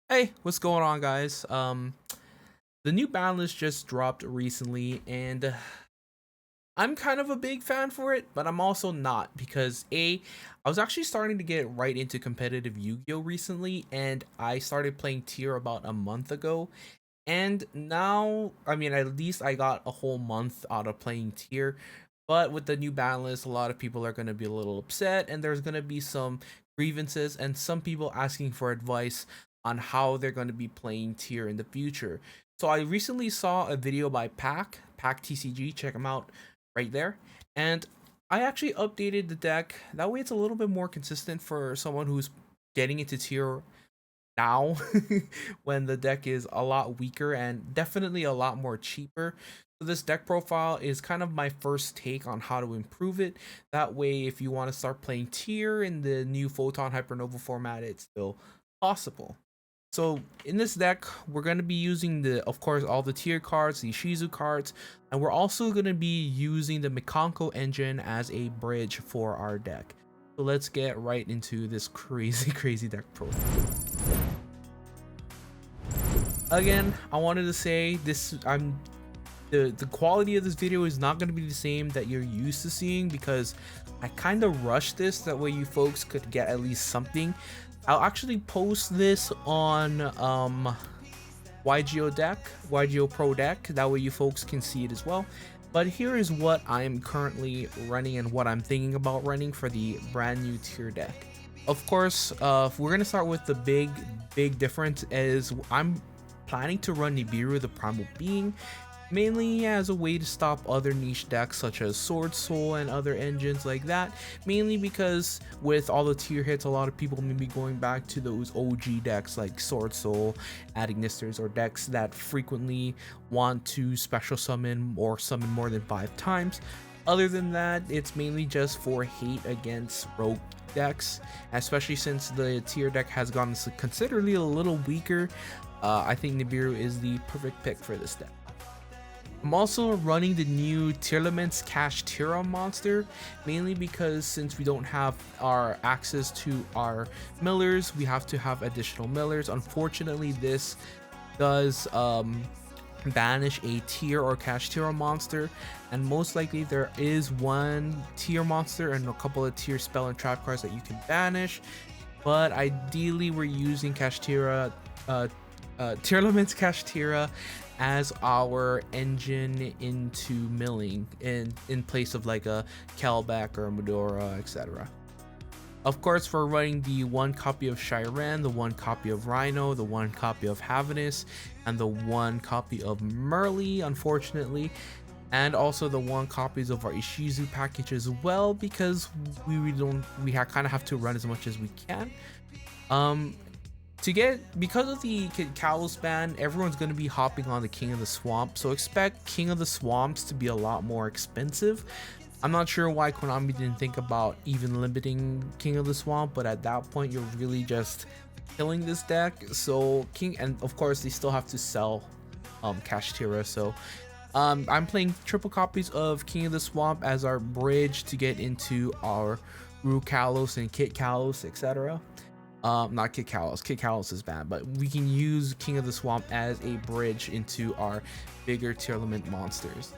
Hey, what's going on, guys? The new Banlist just dropped recently, and I'm kind of a big fan for it, but I'm also not because I was actually starting to get right into competitive Yu-Gi-Oh recently, and I started playing Tier about a month ago, and now, I mean, at least I got a whole month out of playing Tier. But with the new ban list, a lot of people are going to be a little upset, and there's going to be some grievances and some people asking for advice on how they're going to be playing Tier in the future. So I recently saw a video by Pack TCG. Check them out right there. And I actually updated the deck. That way, it's a little bit more consistent for someone who's getting into Tier now when the deck is a lot weaker and definitely a lot more cheaper. So this deck profile is kind of my first take on how to improve it. That way, if you want to start playing Tier in the new Photon Hypernova format, it's still possible. So in this deck, we're going to be using of course, all the Tier cards, the Shizu cards, and we're also going to be using the Mikanko engine as a bridge for our deck. So let's get right into this crazy deck profile. Again, I wanted to say this. The quality of this video is not going to be the same that you're used to seeing because I kind of rushed this. That way, you folks could get at least something. I'll actually post this on YGO Pro deck. That way, you folks can see it as well. But here is what I'm currently running and what I'm thinking about running for the brand new Tier deck. Of course, we're gonna start with the big difference is I'm planning to run Nibiru the Primal Being, mainly as a way to stop other niche decks such as Sword Soul and other engines like that, mainly because with all the tier hits, a lot of people may be going back to those OG decks like Sword Soul, Adignisters, or decks that frequently want to special summon or summon more than 5 times. Other than that, it's mainly just for hate against rogue decks, especially since the tier deck has gotten considerably a little weaker. I think Nibiru is the perfect pick for this deck. I'm also running the new Tearlaments Kashtira monster, mainly because since we don't have our access to our millers, we have to have additional millers. Unfortunately, this does banish a tier or Kashtira monster, and most likely there is one tier monster and a couple of tier spell and trap cards that you can banish, but ideally we're using Kashtira Tearlaments Kashtira as our engine into milling in place of like a Kelbeck or a Medora, etc. Of course, we're running the 1 copy of Shiren, the 1 copy of Rhino, the 1 copy of Havanus, and the 1 copy of Merly, unfortunately, and also the 1 copies of our Ishizu package as well, because we kind of have to run as much as we can. Because of the Kalos ban, everyone's going to be hopping on the King of the Swamp, so expect King of the Swamps to be a lot more expensive. I'm not sure why Konami didn't think about even limiting King of the Swamp, but at that point you're really just killing this deck. So and of course they still have to sell Kashtira, so I'm playing triple copies of King of the Swamp as our bridge to get into our Ru Kalos and Kit Kalos, etc. Not Kit Kalos. Kit Kalos is bad, but we can use King of the Swamp as a bridge into our bigger Tearlament monsters.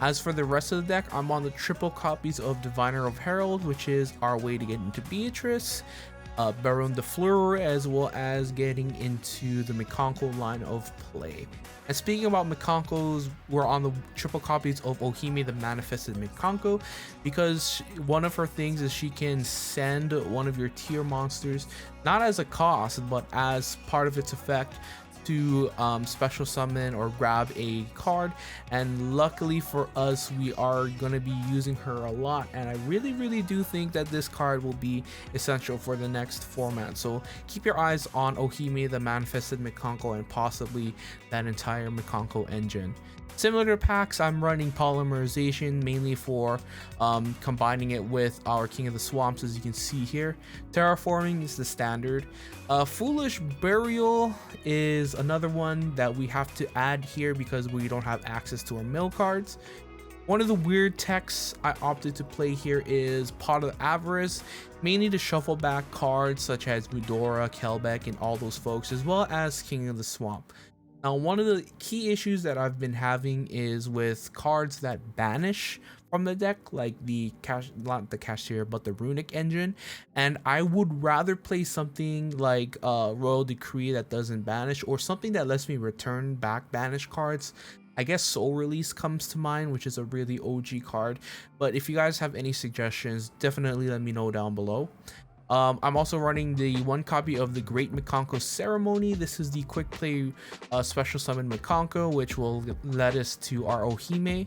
As for the rest of the deck, I'm on the triple copies of Diviner of Herald, which is our way to get into Beatrice, Baron de Fleur, as well as getting into the Mikanko line of play. And speaking about Mikankos, we're on the triple copies of Ohime the Manifested Mikanko, because one of her things is she can send one of your tier monsters, not as a cost, but as part of its effect, to special summon or grab a card. And luckily for us, we are going to be using her a lot, and I really do think that this card will be essential for the next format. So keep your eyes on Ohime the Manifested Mikanko and possibly that entire Mikanko engine. Similar to packs, I'm running Polymerization mainly for combining it with our King of the Swamps, as you can see here. Terraforming is the standard. Foolish Burial is another one that we have to add here because we don't have access to our mill cards. One of the weird techs I opted to play here is Pot of Avarice, mainly to shuffle back cards such as Mudora, Kelbeck, and all those folks, as well as King of the Swamp. Now, one of the key issues that I've been having is with cards that banish from the deck, like the not the cashier, but the runic engine. And I would rather play something like Royal Decree that doesn't banish, or something that lets me return back banished cards. I guess Soul Release comes to mind, which is a really OG card. But if you guys have any suggestions, definitely let me know down below. I'm also running the one copy of the Great Mikanko Ceremony. This is the quick play special summon Mikanko, which will lead us to our Ohime.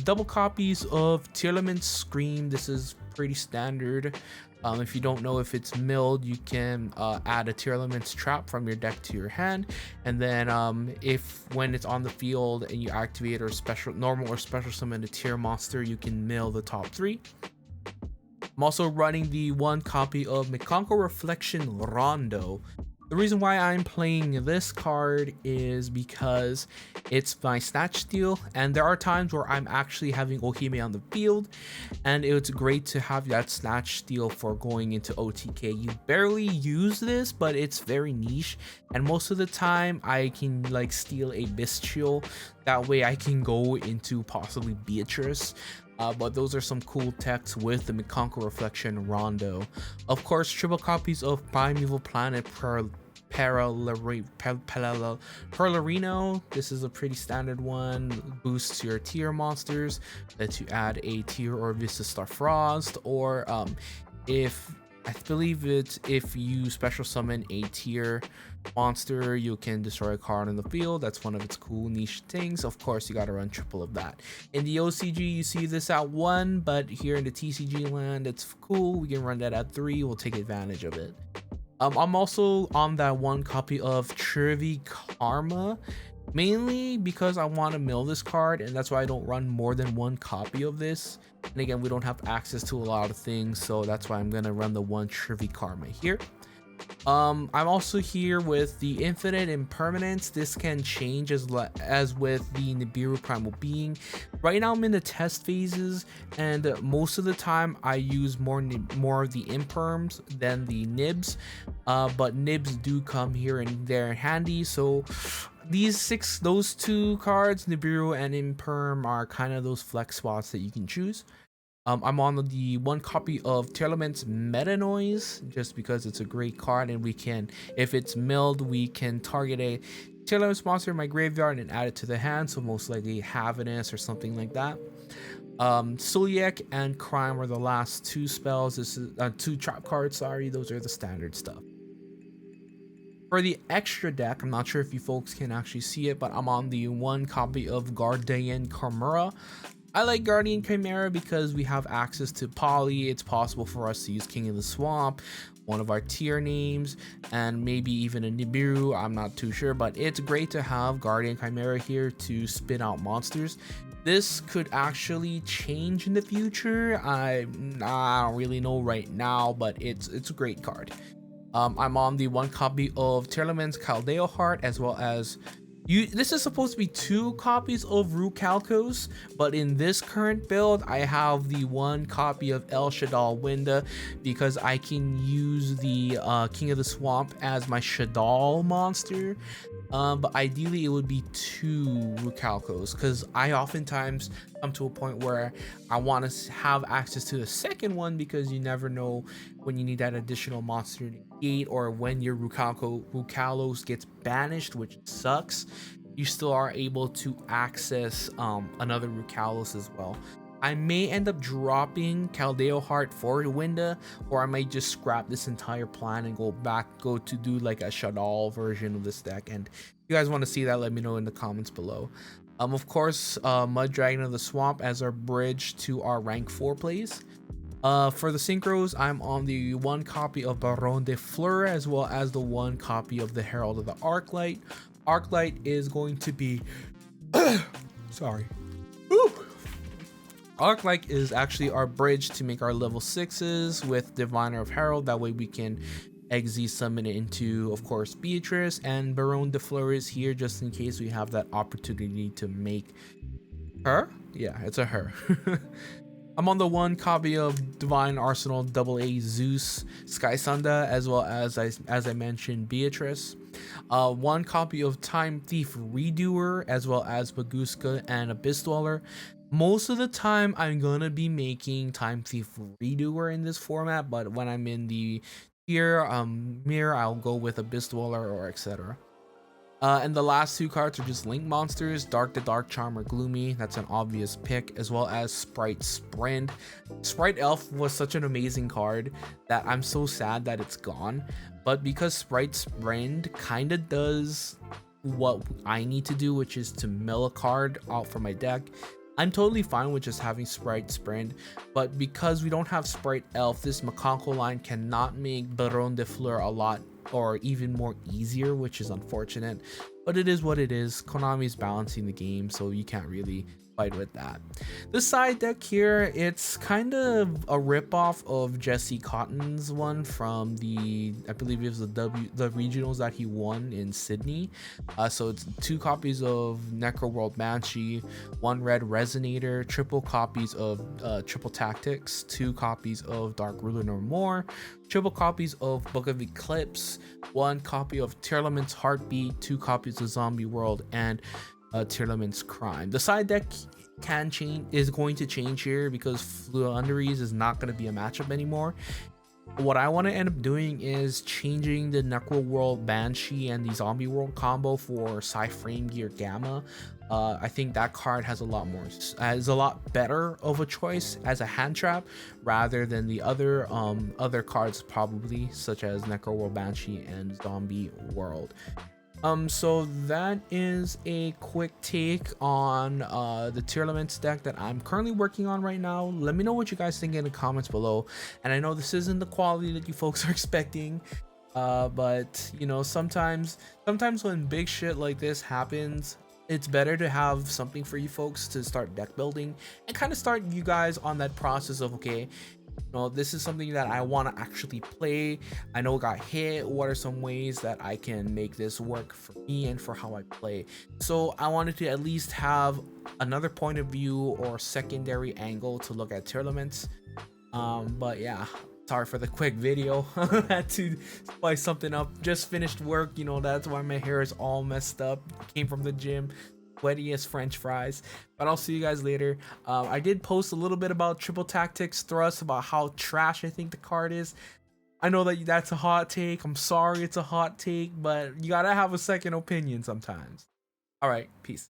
Double copies of Tearlaments Scream. This is pretty standard. If you don't know if it's milled, you can add a Tearlaments trap from your deck to your hand, and then if when it's on the field and you activate or special normal or special summon a tier monster, you can mill the top 3. I'm also running the one copy of Mikanko Reflection Rondo. The reason why I'm playing this card is because it's my snatch steal, and there are times where I'm actually having Ohime on the field, and it's great to have that snatch steal for going into OTK. You barely use this, but it's very niche, and most of the time I can like steal a Bestial. That way I can go into possibly Beatrice. But those are some cool techs with the Mikanko Reflection Rondo. Of course, triple copies of Primeval Planet Perlarino. This is a pretty standard one. Boosts your tier monsters. Lets you add a tier or Vista Star Frost, or if I believe it's if you special summon a tier monster, you can destroy a card in the field. That's one of its cool niche things. Of course, you gotta run triple of that. In the OCG, you see this at 1, but here in the TCG land, it's cool. We can run that at 3. We'll take advantage of it. I'm also on that one copy of Trivi Karma, mainly because I want to mill this card, and that's why I don't run more than one copy of this. And again, we don't have access to a lot of things, so that's why I'm gonna run the one Trivi Karma here. I'm also here with the Infinite Impermanence. This can change as with the Nibiru Primal Being. Right now I'm in the test phases, and most of the time I use more of the Imperms than the Nibs, but Nibs do come here and there handy. So those 2 cards, Nibiru and Imperm, are kind of those flex spots that you can choose. I'm on the one copy of Tearlaments Meta Noise, just because it's a great card, and we can, if it's milled, we can target a Tearlaments monster in my graveyard and add it to the hand, so most likely Havinus or something like that. Suliek and Crime are the last 2 spells. This is 2 trap cards, sorry, those are the standard stuff. For the extra deck, I'm not sure if you folks can actually see it, but I'm on the one copy of Guardian Chimera. I like Guardian Chimera because we have access to Poly. It's possible for us to use King of the Swamp, one of our tier names, and maybe even a Nibiru. I'm not too sure, but it's great to have Guardian Chimera here to spin out monsters. This could actually change in the future. I don't really know right now, but it's a great card. I'm on the one copy of Tearlaments Caldeo Heart, as well as this is supposed to be 2 copies of Rucalcos, but in this current build, I have the one copy of El Shadal Winda because I can use the King of the Swamp as my Shadal monster. But ideally, it would be 2 Rucalcos, because I oftentimes come to a point where I want to have access to the second one, because you never know when you need that additional monster to negate, or when your Rucalos gets banished, which sucks. You still are able to access another Rucalos as well. I may end up dropping Caldeo Heart for Winda, or I might just scrap this entire plan and go to do like a Shadal version of this deck. And if you guys want to see that, let me know in the comments below. Of course, Mud Dragon of the Swamp as our bridge to our rank 4 plays. For the synchros, I'm on the one copy of Baron de Fleur, as well as the one copy of the Herald of the Arclight. Arclight is going to be sorry. Woo! Arclight is actually our bridge to make our level 6s with Diviner of Herald. That way we can XZ summon it into, of course, Beatrice, and Baron de Fleur is here just in case we have that opportunity to make Her? Yeah, it's a her. I'm on the one copy of Divine Arsenal AA Zeus Sky Sunda, as well as I mentioned Beatrice. One copy of Time Thief Redoer, as well as Baguska and Abyss Dweller. Most of the time, I'm gonna be making Time Thief Redoer in this format, but when I'm in the tier mirror, I'll go with Abyss Dweller or etc. And the last two cards are just Link monsters, Dark the Dark Charmer Gloomy, that's an obvious pick, as well as Sprite Sprend. Sprite Elf was such an amazing card that I'm so sad that it's gone. But because Sprite Sprend kinda does what I need to do, which is to mill a card out from my deck, I'm totally fine with just having Sprite Sprend, but because we don't have Sprite Elf, this Macaco line cannot make Baron de Fleur a lot or even more easier, which is unfortunate, but it is what it is. Konami's balancing the game, so you can't really fight with that. The side deck here, it's kind of a ripoff of Jesse Cotton's one from the, I believe it was the regionals that he won in Sydney. So it's 2 copies of Necro World Banshee, 1 red Resonator, triple copies of Triple Tactics, 2 copies of Dark Ruler No More, triple copies of Book of Eclipse, 1 copy of Tearlaments Heartbeat, 2 copies of Zombie World, and Tearlaments Crime. The side deck is going to change here because Fluunderies is not going to be a matchup anymore. What I want to end up doing is changing the Necro World Banshee and the Zombie World combo for Frame Gear Gamma. I think that card has a lot better of a choice as a hand trap rather than the other cards probably, such as Necro World Banshee and Zombie World. So that is a quick take on the Tearlaments deck that I'm currently working on right now. Let me know what you guys think in the comments below. And I know this isn't the quality that you folks are expecting, but you know, sometimes when big shit like this happens, it's better to have something for you folks to start deck building and kind of start you guys on that process of, okay, no, this is something that I want to actually play. I know it got hit. What are some ways that I can make this work for me and for how I play? So I wanted to at least have another point of view or secondary angle to look at Tearlaments. But yeah, sorry for the quick video. Had to spice something up. Just finished work, you know, that's why my hair is all messed up. Came from the gym, sweaty as French fries. But I'll see you guys later. I did post a little bit about Triple Tactics Thrust, about how trash I think the card is. I know that that's a hot take. I'm sorry it's a hot take, but you gotta have a second opinion sometimes. All right, peace.